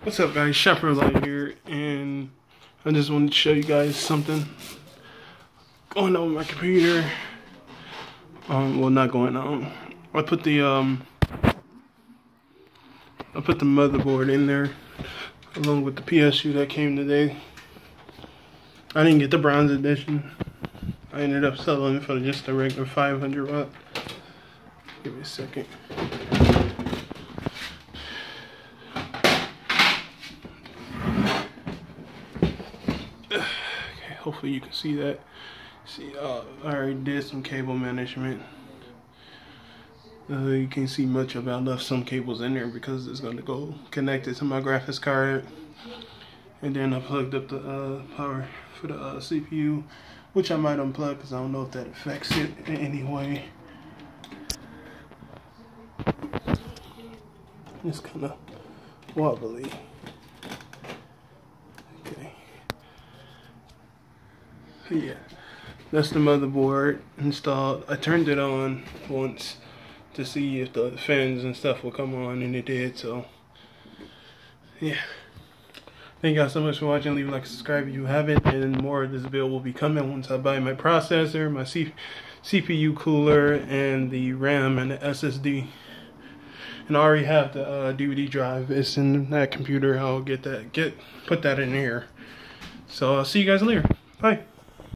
What's up, guys? Shepherd Light here, and I just wanted to show you guys something going on with my computer. Well, not going on. I put the motherboard in there along with the PSU that came today. I didn't get the bronze edition. I ended up selling it for just a regular 500 watt. Give me a second. Hopefully you can see that. See, I already did some cable management. You can't see much of it. I left some cables in there because it's going to go connected to my graphics card. And then I plugged up the power for the CPU, which I might unplug because I don't know if that affects it in any way. It's kind of wobbly. Yeah, that's the motherboard installed. I turned it on once to see if the fans and stuff will come on, and it did. So yeah, thank you guys so much for watching. Leave a like, subscribe if you haven't, and more of this build will be coming once I buy my processor, my CPU cooler, and the RAM and the SSD. And I already have the DVD drive. It's in that computer. I'll put that in here. So I'll see you guys later. Bye.